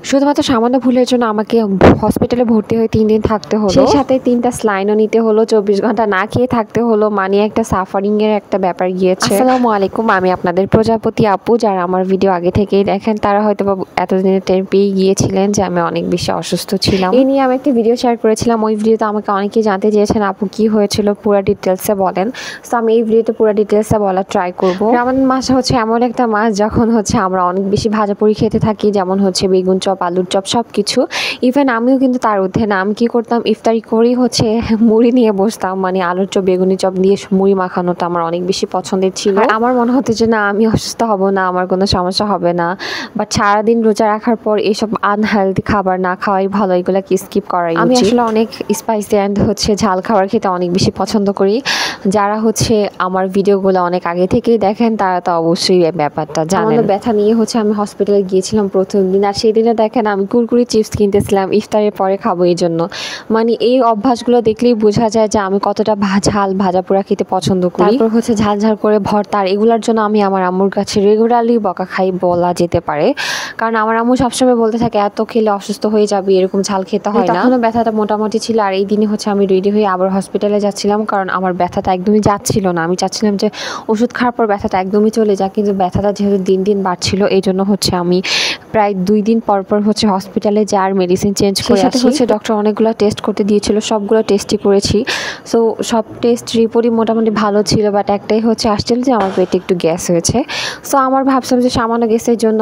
শুধুমাত্র সামান্য ভুলের জন্য আমাকে হসপিটালে ভর্তি হয়ে 3 দিন থাকতে হলো। সেই সাথে 3টা স্লাইনও নিতে হলো, 24 ঘন্টা না খেয়ে থাকতে হলো। মানে একটা সাফারিং এর একটা ব্যাপার গিয়েছে। আসসালামু আলাইকুম, আমি আপনাদের প্রজাপতি আপু। যারা আমার ভিডিও আগে থেকেই দেখেন তারা হয়তো এতদিনে টের পেয়ে গিয়েছিলেন যে আমি অনেক বেশি অসুস্থ ছিলাম। এই নিয়ে আমি একটা ভিডিও শেয়ার করেছিলাম। ওই ভিডিওতে আমাকে অনেকেই জানতে চেয়েছেন আপু কি হয়েছিল পুরো ডিটেলসে বলেন। সো আমি এই ভিডিওতে পুরো ডিটেলসে বলার ট্রাই করব। রমজান মাস হচ্ছে এমন একটা মাস যখন হচ্ছে আমরা অনেক বেশি ভাজাপুরি খেতে থাকি, যেমন হচ্ছে বেগুন চপ, আলুর চপ, সব কিছু। ইভেন আমিও কিন্তু তার ঊর্ধ্বে না। আমি কী করতাম, ইফতারি করেই হচ্ছে মুড়ি নিয়ে বসতাম। মানে আলুর চপ, বেগুনি চপ দিয়ে মুড়ি মাখানোটা আমার অনেক বেশি পছন্দের ছিল। আমার মনে হতো যে না, আমি অসুস্থ হব না, আমার কোনো সমস্যা হবে না। বাট সারাদিন রোজা রাখার পর এইসব আনহেলদি খাবার না খাওয়াই ভালো, এগুলোকে স্কিপ করাই উচিত। আমি আসলে অনেক স্পাইসি অ্যান্ড হচ্ছে ঝাল খাবার খেতে অনেক বেশি পছন্দ করি। যারা হচ্ছে আমার ভিডিওগুলো অনেক আগে থেকেই দেখেন তারা তো অবশ্যই এই ব্যাপারটা জানেন। ব্যথা নিয়ে হচ্ছে আমি হসপিটালে গিয়েছিলাম প্রথম দিন। আর সেই দিনে দেখেন আমি কুরকুরি চিপস কিনতেছিলাম ইফতারের পরে খাবো এই জন্য। মানে এই অভ্যাসগুলো দেখলেই বোঝা যায় যে আমি কতটা ঝাল ভাজা পোড়া খেতে পছন্দ করি। তারপর হচ্ছে ঝাল ঝাল করে ভর্তা, আর এগুলোর জন্য আমি আমার আম্মুর কাছে রেগুলারলি বকা খাই বলা যেতে পারে। কারণ আমার আম্মু সবসময় বলতে থাকে এত খেলে অসুস্থ হয়ে যাবে, এরকম ঝাল খেতে হয় না। তখনও ব্যথাটা মোটামুটি ছিল। আর এই দিনে হচ্ছে আমি রেডি হয়ে আবার হসপিটালে যাচ্ছিলাম, কারণ আমার ব্যথাটা একদমই যাচ্ছিল না। আমি চাচ্ছিলাম যে ওষুধ খাওয়ার পর ব্যথাটা একদমই চলে যায়, কিন্তু ব্যথাটা যেহেতু দিন দিন বাড়ছিল এই জন্য হচ্ছে আমি প্রায় 2 দিন পর পর হচ্ছে হসপিটালে যাওয়ার মেডিসিন চেঞ্জ করে আসি। হচ্ছে ডক্টর অনেকগুলো টেস্ট করতে দিয়েছিল, সবগুলো টেস্টই করেছি। সো সব টেস্ট রিপোর্টই মোটামুটি ভালো ছিল, বাট একটাই হচ্ছে আসছিল যে আমার পেটে একটু গ্যাস হয়েছে। সো আমার ভাবছিলাম যে সামান্য গ্যাসের জন্য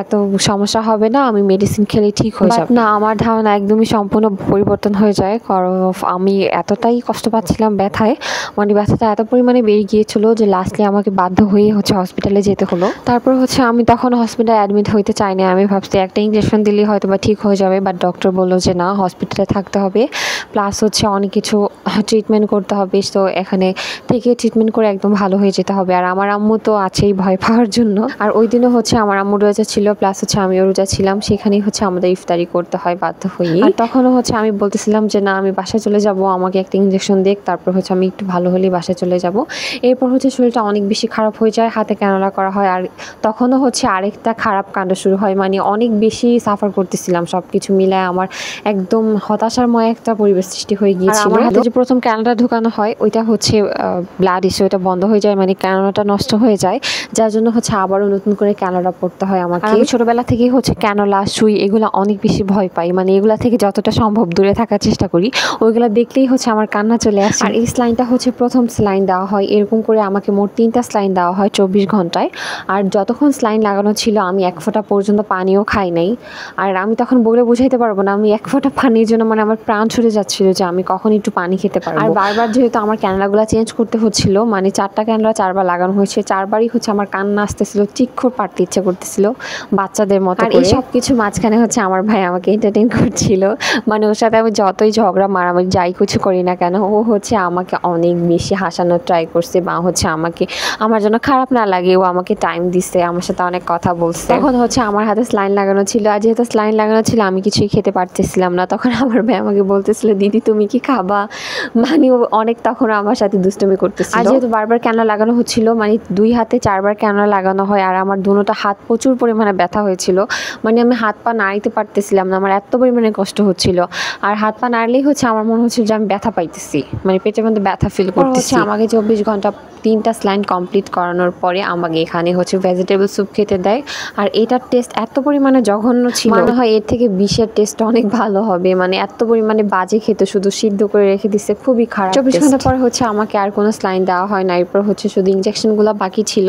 এত সমস্যা হবে না, আমি মেডিসিন খেলে ঠিক হয়ে যাবে। না, আমার ধারণা একদমই সম্পূর্ণ পরিবর্তন হয়ে যায়। কারণ আমি এতটাই কষ্ট পাচ্ছিলাম ব্যথায়, মানে ব্যথাটা এত পরিমাণে বেড়ে গিয়েছিল যে লাস্টলি আমাকে বাধ্য হয়ে হচ্ছে হসপিটালে যেতে হলো। তারপর হচ্ছে আমি তখন হসপিটালে অ্যাডমিট হইতে চাইনি। আমি ভাবছি একটা ইঞ্জেকশন দিলেই হয়তো বা ঠিক হয়ে যাবে, বাট ডক্টর বললো যে না, হসপিটালে থাকতে হবে, প্লাস হচ্ছে অনেক কিছু ট্রিটমেন্ট করতে হবে। তো এখানে থেকে ট্রিটমেন্ট করে একদম ভালো হয়ে যেতে হবে। আর আমার আম্মু তো আছেই ভয় পাওয়ার জন্য। আর ওই দিনও হচ্ছে আমার আম্মু রোজা ছিল, প্লাস হচ্ছে আমিও রোজা ছিলাম। সেখানেই হচ্ছে আমাদের ইফতারি করতে হয় বাধ্য হয়ে। আর তখনও হচ্ছে আমি বলতেছিলাম যে না, আমি বাসায় চলে যাব, আমাকে একটা ইঞ্জেকশন দেখ, তারপর হচ্ছে আমি একটু ভালো হলেই বাসায় চলে যাব। এরপর হচ্ছে শরীরটা অনেক বেশি খারাপ হয়ে যায়, হাতে ক্যানোলা করা হয়। আর তখনও হচ্ছে আরেকটা খারাপ কাণ্ড শুরু হয়। মানে অনেক বেশি সাফার করতেছিলাম, সব কিছু মিলায় আমার একদম হতাশারময় একটা পরিবেশ সৃষ্টি হয়ে গিয়েছিল। আমার হাতে যে প্রথম ক্যানোলা ঢুকানো হয় ওইটা হচ্ছে ব্লাড ইস্যু, ওটা বন্ধ হয়ে যায়, মানে ক্যানোলাটা নষ্ট হয়ে যায়, যার জন্য হচ্ছে আবারও নতুন করে ক্যানোলা পড়তে হয় আমাকে। আমি ছোটবেলা থেকেই হচ্ছে ক্যানোলা, সুই এগুলো অনেক বেশি ভয় পাই। মানে এগুলা থেকে যতটা সম্ভব দূরে থাকার চেষ্টা করি। ওইগুলো দেখলেই হচ্ছে আমার কান্না চলে আসে। আর এই স্লাইনটা হচ্ছে প্রথম স্লাইন দেওয়া হয়, এরকম করে আমাকে মোট 3টা স্লাইন দেওয়া হয় 24 ঘন্টায়। আর যতক্ষণ স্লাইন লাগানো ছিল আমি 1 ফোঁটা পর্যন্ত পানিও খাই নাই। আর আমি তখন বলে বুঝাইতে পারবো না, আমি 1 ফোঁটা পানির জন্য মানে আমার প্রাণ ছুটে যাচ্ছিল যে আমি কখন একটু পানি খেতে পারবো। আর বারবার যেহেতু আমার ক্যানোলাগুলো চেঞ্জ করতে হচ্ছিল, মানে 4টা ক্যানোলা 4বার লাগানো হয়েছে, 4বারই হচ্ছে আমার কান্না আসতেছিল, চিৎকার পারতে ইচ্ছে করতেছিল বাচ্চাদের মতো। আর এই সব কিছু মাঝখানে হচ্ছে আমার ভাই আমাকে এন্টারটেইন করছিল। মানে ওর সাথে আমি যতই ঝগড়া মারামারি যাই কিছু করি না কেন, ও হচ্ছে আমাকে অনেক বেশি হাসানোর ট্রাই করছে, বা হচ্ছে আমাকে আমার জন্য খারাপ না লাগে ও আমাকে টাইম দিচ্ছে, আমার সাথে অনেক কথা বলছে। তখন হচ্ছে আমার হাতে স্লাইন লাগানো ছিল, আর যেহেতু স্লাইন লাগানো ছিল আমি কিছুই খেতে পারতেছিলাম না। তখন আমার ভাই আমাকে বলতেছিল দিদি তুমি কি খাবা, মানে ও অনেক তখন আমার সাথে দুষ্টুমি করতেছিল। আর যেহেতু বারবার ক্যানোলা লাগানো হচ্ছিল, মানে 2 হাতে 4বার ক্যানোলা লাগানো হয়, আর আমার দুটোটা হাত প্রচুর পরিমাণে ব্যথা হয়েছিল। মানে আমি হাত পা নাড়িতে পারতেছিলাম না, আমার এত পরিমাণে কষ্ট হচ্ছিল। আর হাত পা নাড়লেই হচ্ছে আমার মনে হচ্ছিল যে আমি ব্যথা পাইতেছি, মানে পেটের মধ্যে ব্যথা ফিল করতেছি। আমাকে 24 ঘন্টা 3টা স্লাইন কমপ্লিট করানোর পরে আমাকে এখানে হচ্ছে ভেজিটেবল স্যুপ খেতে দেয়। আর এটার টেস্ট এত পরিমাণে জঘন্য ছিল, মনে হয় এর থেকে 20-এর টেস্ট অনেক ভালো হবে। মানে এত পরিমাণে বাজে খেতে, শুধু সিদ্ধ করে রেখে দিচ্ছে, খুবই খারাপ। 24 ঘন্টা পরে হচ্ছে আমাকে আর কোনো স্লাইন দেওয়া হয় না। এরপর হচ্ছে শুধু ইঞ্জেকশনগুলো বাকি ছিল।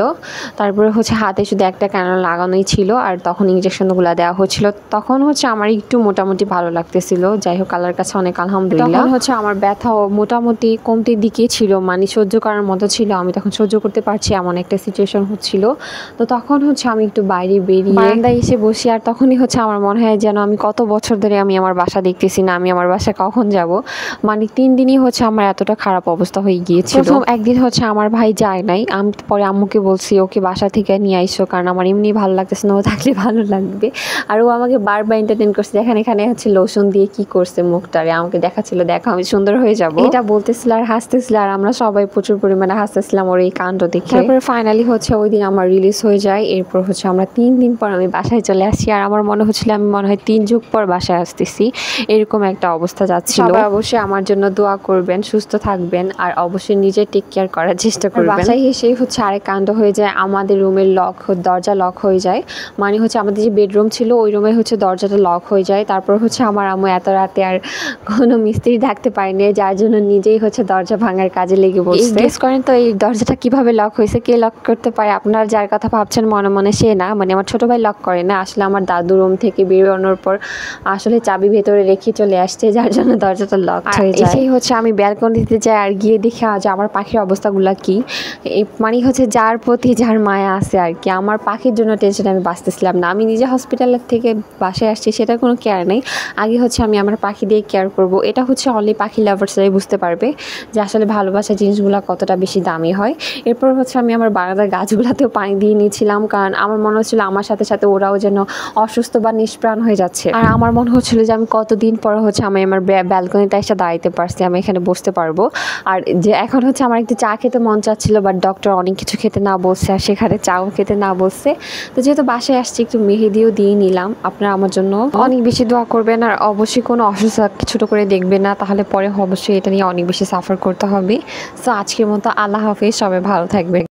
তারপরে হচ্ছে হাতে শুধু একটা ক্যানোলা লাগানোই ছিল, আর তখন ইঞ্জেকশনগুলো দেওয়া হচ্ছিল। তখন হচ্ছে আমার একটু মোটামুটি ভালো লাগতেছিল, যাই হোক আল্লাহর কাছে অনেক আলহামদুলিল্লাহ। তখন হচ্ছে আমার ব্যথাও মোটামুটি কমতে দিকে ছিল, মানে সহ্য করার মতো ছিল। আমি তখন সহ্য করতে পারছি এমন একটা সিচুয়েশন হচ্ছিল। তো তখন হচ্ছে আমি একটু বাইরে বেরিয়ে বারান্দায় এসে বসি, আর তখনই হচ্ছে আমার মনে হয় যেন আমি কত বছর ধরে আমি আমার বাসা দেখতেছি না, আমি আমার বাসায় কখন যাব। মানে 3 দিনই হচ্ছে আমার এতটা খারাপ অবস্থা হয়ে গিয়েছিল। প্রথম একদিন হচ্ছে আমার ভাই যায় নাই, আমি পরে আম্মুকে বলছি ওকে বাসা থেকে নিয়ে আইসো, কারণ আমার এমনি ভালো লাগতেছে না, ও থাকলে ভালো লাগবে। আর ও আমাকে বারবার এন্টারটেইন করছে, এখানে হচ্ছে লোশন দিয়ে কি করছে মুখটারে, আমাকে দেখাচ্ছিল দেখো আমি সুন্দর হয়ে যাব, এটা বলতেছিল আর হাসতেছিল। আর আমরা সবাই প্রচুর পরিমাণে হাসতেছিলাম ওর এই কাণ্ড দেখে। তারপরে ফাইনালি হচ্ছে ওই দিন আমার রিলিজ হয়ে যায়। এরপর হচ্ছে আমরা 3 দিন পর আমি বাসায় চলে আসি। আর আমার মনে হচ্ছিল আমি মনে হয় 3 যুগ পর বাসায় আসতেছি, এরকম একটা অবস্থা যাচ্ছিল। সবাই অবশ্যই আমার জন্য দোয়া করবেন, সুস্থ থাকবেন আর অবশ্যই নিজে টেক কেয়ার করার চেষ্টা করবেন। বাসায় এসেই হচ্ছে আরেক কাণ্ড হয়ে যায়, আমাদের রুমের দরজা লক হয়ে যায়। মানে হচ্ছে আমাদের যে বেডরুম ছিল ওই রুমে হচ্ছে দরজাটা লক হয়ে যায়। তারপর হচ্ছে আমার আম্মু এত রাতে আর কোনো মিস্ত্রি ডাকতে পারেনি, যার জন্য নিজেই হচ্ছে দরজা ভাঙার কাজে লেগে বসছে। গেস করেন তো এই দরজাটা কিভাবে লক হয়েছে, কে লক করতে পারে? আপনার যার কথা ভাবছেন মনে মনে সে না, মানে আমার ছোট ভাই লক করে না, আসলে আমার দাদু রুম থেকে বেরোনোর পর আসলে চাবি ভেতরে রেখে চলে আসছে, যার জন্য দরজাটা লক হয়ে যায়। এসেই হচ্ছে আমি ব্যালকনিতে যাই আর গিয়ে দেখি আজ আমার পাখির অবস্থাগুলো কি। এই মানে হচ্ছে যার প্রতি যার মায়া আছে আর কি, আমার পাখির জন্য টেনশন আমি বাঁচতেছিলাম না। আমি নিজে হসপিটালের থেকে বাসায় আসছি, সেটার কোনো কেয়ার নেই। আগে হচ্ছে আমি আমার পাখি দিয়ে কেয়ার করব। এটা হচ্ছে অনলি পাখি লাভার্সরাই বুঝতে পারবে যে আসলে ভালোবাসা জিনিসগুলো কতটা বেশি দামি হয়। এরপর হচ্ছে আমি আমার বারান্দার গাছগুলোতেও পানি দিয়ে নিয়েছিলাম, কারণ আমার মনে হচ্ছিল আমার সাথে সাথে ওরাও যেন অসুস্থ বা নিষ্প্রাণ হয়ে যাচ্ছে। আর আমার মনে হচ্ছিল যে আমি কতদিন পর হচ্ছে আমি আমার ব্যালকনিতে এসে দাঁড়াইতে পারছি, আমি এখানে বসতে পারবো। আর যে এখন হচ্ছে আমার একটু চা খেতে মন চাচ্ছিল, বাট ডক্টর অনেক কিছু খেতে না বলছে আর সেখানে চাও খেতে না বলছে। তো যেহেতু বাসায় আসছি একটু মেহেদিও দিয়ে নিলাম। আপনারা আমার জন্য অনেক বেশি দোয়া করবেন আর অবশ্যই কোনো অসুস্থতা ছোটো করে দেখবেন না, তাহলে পরে অবশ্যই এটা নিয়ে অনেক বেশি সাফার করতে হবে। সো আজকের মতো আল্লাহ হাফেজ, সবাই ভালো থাকবেন।